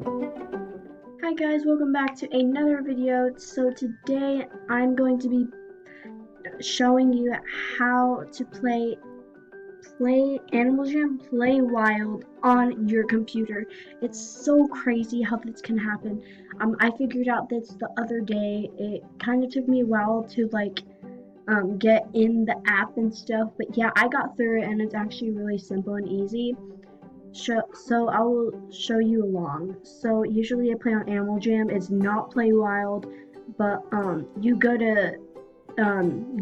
Hi guys, welcome back to another video. So today I'm going to be showing you how to play Animal Jam Play Wild on your computer. It's so crazy how this can happen. I figured out this the other day. It kind of took me a while to get in the app and stuff, but yeah, I got through it and it's actually really simple and easy. So I will show you along. So usually I play on Animal Jam. It's not Play Wild, but you go to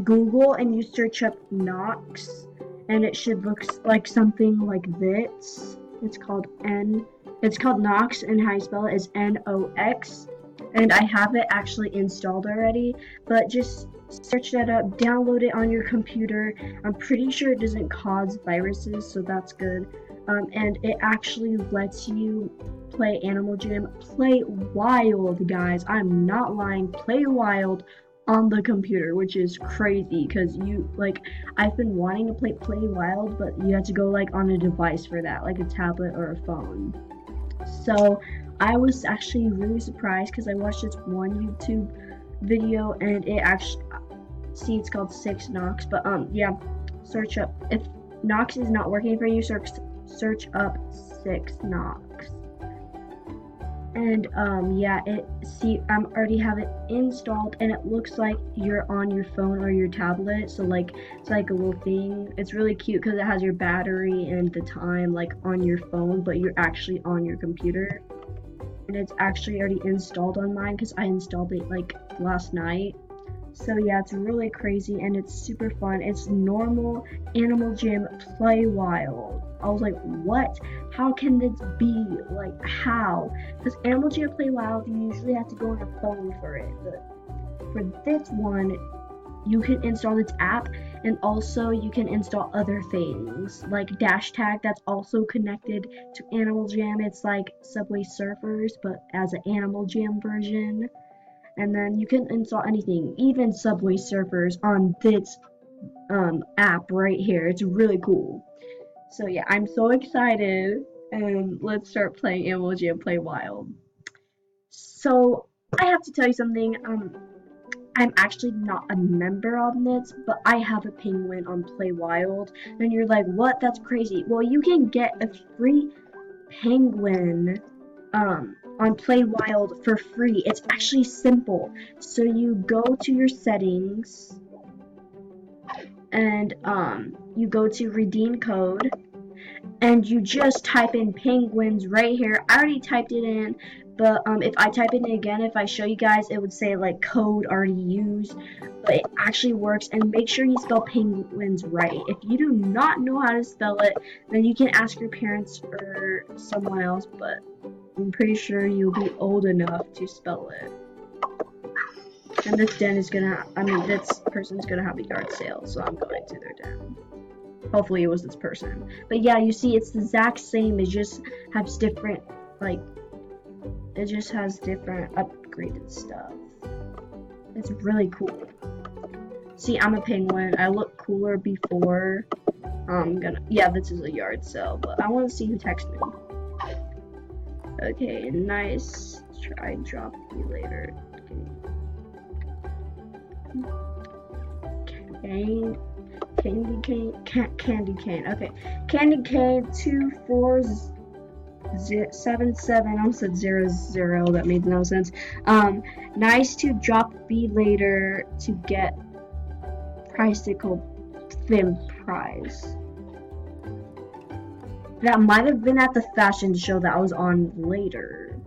Google and you search up Nox, and it should look like something like this. It's called Nox, and how you spell it is Nox. And I have it actually installed already, but just search that up, download it on your computer. I'm pretty sure it doesn't cause viruses, so that's good. And it actually lets you play Animal Jam Play Wild, guys. I'm not lying. Play Wild on the computer, which is crazy because I've been wanting to play Wild, but you have to go on a device for that, like a tablet or a phone. So I was actually really surprised because I watched this one YouTube video and it actually, see, it's called 6 Nox, but yeah, search up, if Nox is not working for you, search up 6 Nox. And yeah, I already have it installed, and it looks like you're on your phone or your tablet. So it's like a little thing. It's really cute because it has your battery and the time on your phone, but you're actually on your computer. And it's actually already installed on mine because I installed it last night. So yeah, it's really crazy and it's super fun. It's normal Animal Jam Play Wild. I was like, what? How can this be? How? Because Animal Jam Play Wild, you usually have to go on a phone for it. But for this one, you can install its app, and also you can install other things like Dashtag that's also connected to Animal Jam. It's like Subway Surfers, but as an Animal Jam version. And then you can install anything, even Subway Surfers, on this app right here. It's really cool. So yeah, I'm so excited, and let's start playing Animal Jam Play Wild. So I have to tell you something. I'm actually not a member on this, but I have a penguin on Play Wild. And you're like, what? That's crazy. Well, you can get a free penguin on Play Wild for free. It's actually simple. So you go to your settings and you go to redeem code and you just type in penguins right here. I already typed it in, but if I type it in again, if I show you guys, it would say code already used, but it actually works. And make sure you spell penguins right. If you do not know how to spell it, then you can ask your parents or someone else, but I'm pretty sure you'll be old enough to spell it. And this person's gonna have a yard sale, so I'm going to their den. Hopefully it was this person. But yeah, you see, it's the exact same. It just has different, it just has different upgraded stuff. It's really cool. See, I'm a penguin. I look cooler before. Yeah, this is a yard sale, but I want to see who texted me. Okay, nice. Try drop you later. Okay. Candy cane. Okay, Candy cane 2477. I almost said 00. That made no sense. Nice to drop B later to get Tricycle Fim prize. That might have been at the fashion show that I was on later.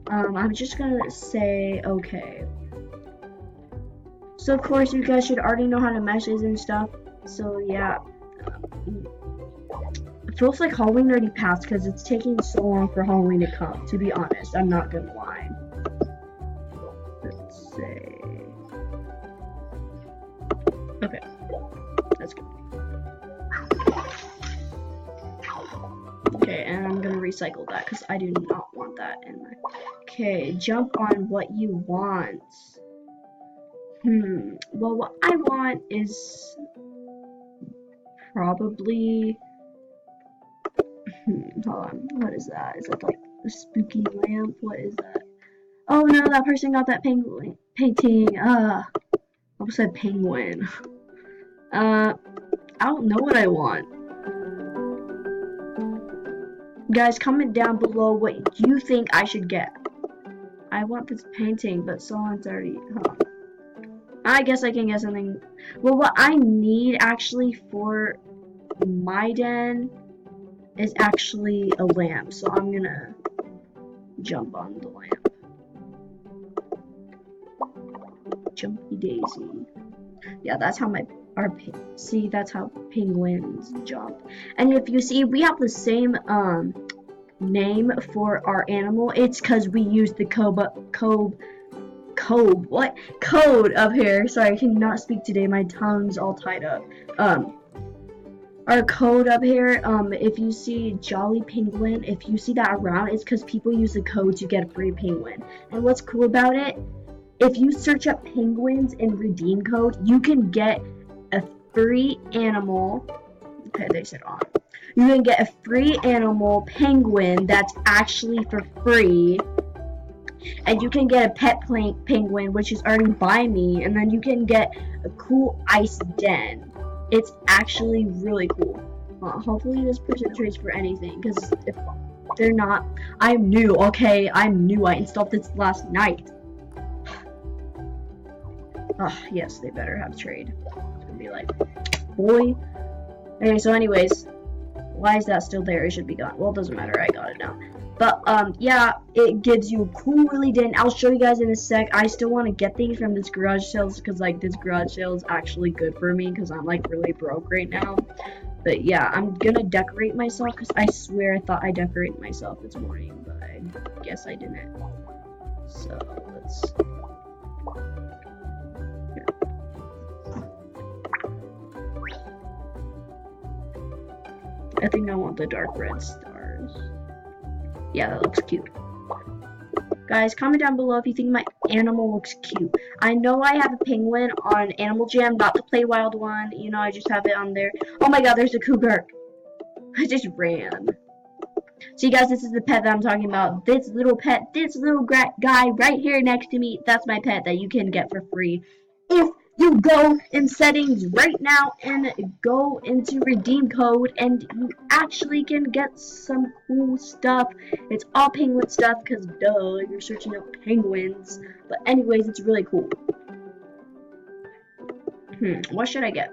I'm just gonna say okay. So of course you guys should already know how to message and stuff. So yeah, it feels like Halloween already passed because it's taking so long for Halloween to come. To be honest, I'm not gonna lie. Let's say, okay, that's good. Okay, and I'm gonna recycle that because I do not want that in my. Okay, jump on what you want. Well, what I want is probably, hold on, what is that? Is it A spooky lamp. What is that? Oh no, that person got that penguin painting. I almost said penguin. I don't know what I want. Guys, comment down below what you think I should get. I want this painting, but someone's already. Huh. I guess I can get something. Well, what I need actually for my den is actually a lamp, so I'm gonna jump on the lamp. Jumpy daisy. Yeah, that's how that's how penguins jump. And if you see, we have the same name for our animal. It's because we use the code up here. Sorry, I cannot speak today. My tongue's all tied up. Our code up here, if you see Jolly Penguin, if you see that around, it's because people use the code to get a free penguin. And what's cool about it, if you search up penguins and redeem code, you can get a free animal. Okay, they said on. You can get a free animal penguin that's actually for free. And you can get a pet penguin, which is already by me. And then you can get a cool ice den. It's actually really cool. Hopefully this person trades for anything, because if they're not, I'm new, okay? I'm new. I installed this last night. Yes, they better have trade. It's gonna be like, boy. Okay, so anyways, why is that still there? It should be gone. Well, it doesn't matter. I got it now. But, yeah, it gives you a cool really den. I'll show you guys in a sec. I still want to get things from this garage sales because, like, this garage sale is actually good for me because I'm, like, really broke right now. But, yeah, I'm gonna decorate myself because I swear I thought I decorated myself this morning, but I guess I didn't. So, let's... Here. I think I want the dark red stars. Yeah, that looks cute. Guys, comment down below if you think my animal looks cute. I know I have a penguin on Animal Jam, not the Play Wild one. You know, I just have it on there. Oh my god, there's a cougar. I just ran. See, guys, this is the pet that I'm talking about. This little pet, this little guy right here next to me, that's my pet that you can get for free. If you go in settings right now and go into redeem code, and you actually can get some cool stuff. It's all penguin stuff because duh, you're searching up penguins. But anyways, it's really cool. What should I get?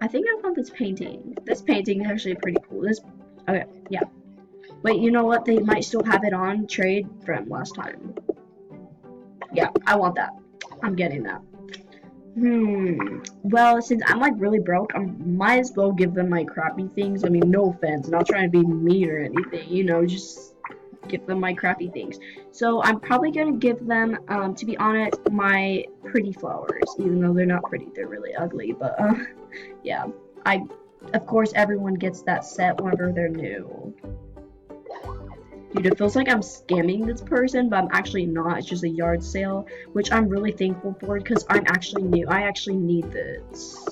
I think I want this painting. This painting is actually pretty cool. Okay, yeah. Wait, you know what? They might still have it on trade from last time. Yeah, I want that. I'm getting that. Well, since I'm like really broke, I might as well give them my crappy things. I mean, no offense, not trying to be mean or anything, you know, just give them my crappy things. So I'm probably gonna give them, to be honest, my pretty flowers, even though they're not pretty, they're really ugly. But yeah, of course, everyone gets that set whenever they're new. Dude, it feels like I'm scamming this person, but I'm actually not. It's just a yard sale, which I'm really thankful for because I'm actually new. I actually need this.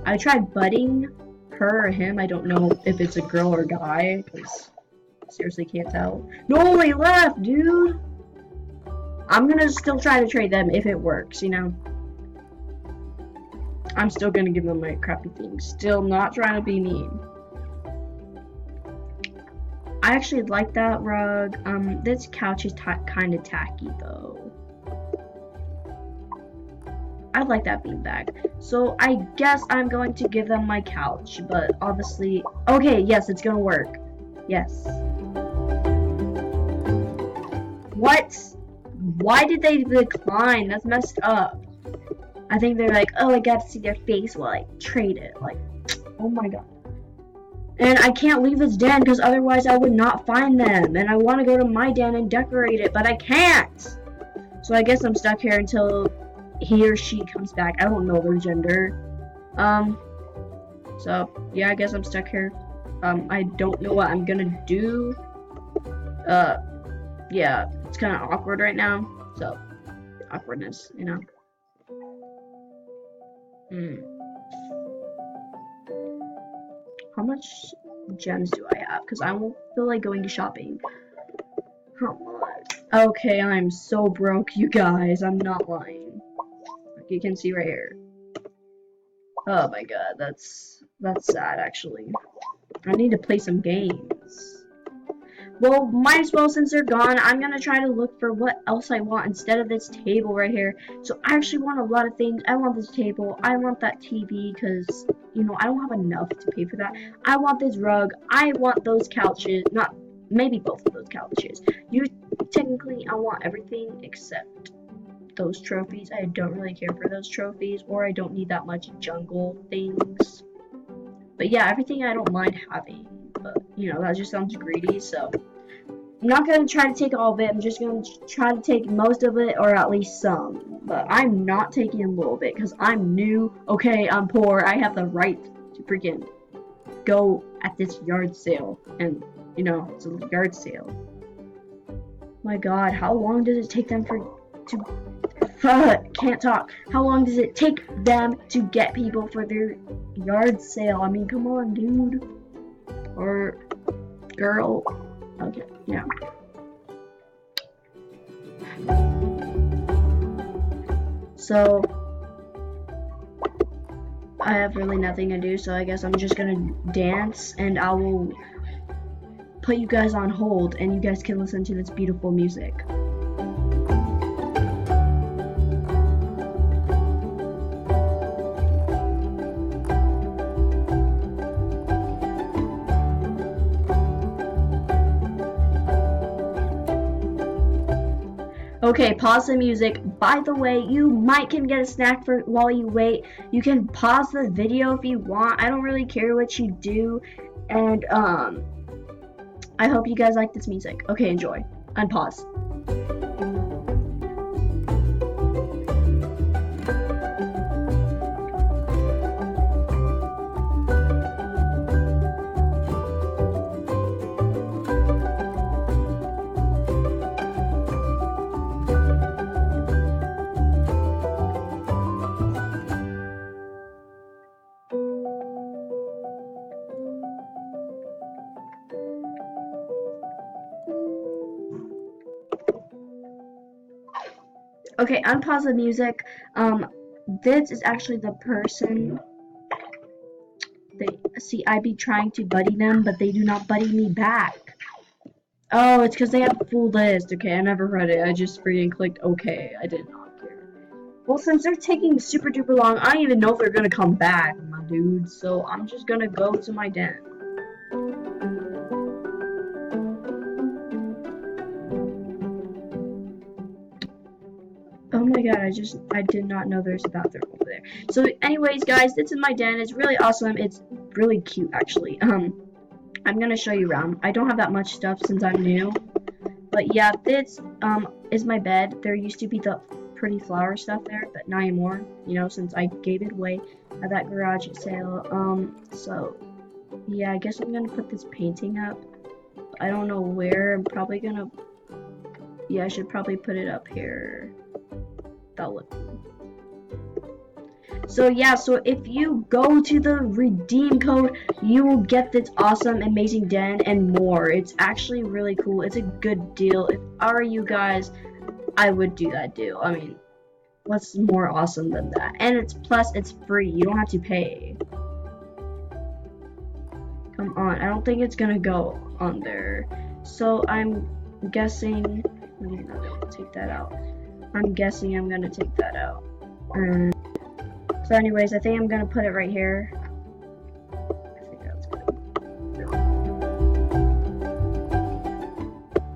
I tried budding her or him. I don't know if it's a girl or guy, because seriously can't tell. No, they left, dude! I'm gonna still try to trade them if it works, you know? I'm still gonna give them my crappy things. Still not trying to be mean. I actually like that rug. This couch is kind of tacky though. I like that beanbag. So I guess I'm going to give them my couch, but obviously, okay, yes, it's gonna work. Yes. What? Why did they decline? That's messed up. I think they're like, oh, I got to see their face while I trade it. Like, oh my god. And I can't leave this den because otherwise I would not find them. And I want to go to my den and decorate it, but I can't. So I guess I'm stuck here until he or she comes back. I don't know their gender. So yeah, I guess I'm stuck here. I don't know what I'm gonna do. Yeah, it's kind of awkward right now. So awkwardness, you know. How much gems do I have? Because I won't feel like going shopping. How much? Okay, I'm so broke, you guys. I'm not lying. Like you can see right here. Oh my god, that's sad actually. I need to play some games. Well, might as well since they're gone. I'm gonna try to look for what else I want instead of this table right here. So I actually want a lot of things. I want this table. I want that TV because, you know, I don't have enough to pay for that. I want this rug. I want those couches. Not, maybe both of those couches. Technically, I want everything except those trophies. I don't really care for those trophies, or I don't need that much jungle things. But yeah, everything I don't mind having. But, you know, that just sounds greedy, so I'm not going to try to take all of it. I'm just going to try to take most of it, or at least some. But I'm not taking a little bit, because I'm new. Okay, I'm poor. I have the right to freaking go at this yard sale. And, you know, it's a yard sale. My god, how long does it take them can't talk. How long does it take them to get people for their yard sale? I mean, come on, dude. Or girl. Okay, yeah. So, I have really nothing to do, so I guess I'm just gonna dance, and I will put you guys on hold, and you guys can listen to this beautiful music. Okay, pause the music. By the way, you can get a snack for while you wait. You can pause the video if you want. I don't really care what you do. And I hope you guys like this music. Okay, enjoy. Unpause. Okay, unpause the music. This is actually the person. I be trying to buddy them, but they do not buddy me back. Oh, it's because they have a full list. Okay, I never read it. I just freaking clicked okay. I did not care. Well, since they're taking super duper long, I don't even know if they're gonna come back, my dude. So I'm just gonna go to my den. Oh my god, I did not know there's a bathroom over there. So anyways, guys, this is my den. It's really awesome. It's really cute, actually. I'm gonna show you around. I don't have that much stuff since I'm new. But yeah, this, is my bed. There used to be the pretty flower stuff there, but not anymore, you know, since I gave it away at that garage sale. So, yeah, I guess I'm gonna put this painting up. I don't know where. I'm probably gonna, yeah, I should probably put it up here. That'll look cool. So yeah, so if you go to the redeem code, you will get this awesome, amazing den and more. It's actually really cool. It's a good deal. If I were you guys, I would do that deal. I mean, what's more awesome than that? And it's free. You don't have to pay. Come on, I don't think it's gonna go on there. So I'm guessing I'm gonna take that out. I'm guessing I'm gonna take that out. So anyways, I think I'm gonna put it right here. I think that's good.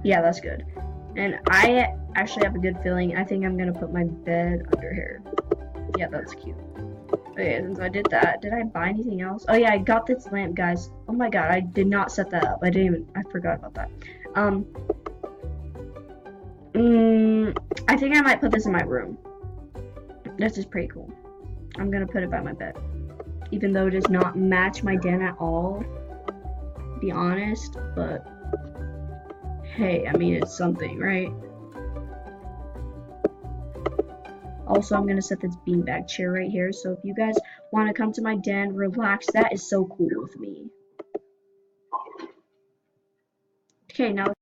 Yeah, that's good. And I actually have a good feeling. I think I'm gonna put my bed under here. Yeah, that's cute. Okay, since I did that, did I buy anything else? Oh yeah, I got this lamp, guys. Oh my god, I did not set that up. I forgot about that. I think I might put this in my room. This is pretty cool. I'm gonna put it by my bed. Even though it does not match my den at all, to be honest, but hey, I mean, it's something, right? Also, I'm gonna set this beanbag chair right here, so if you guys want to come to my den, relax, that is so cool with me. Okay, now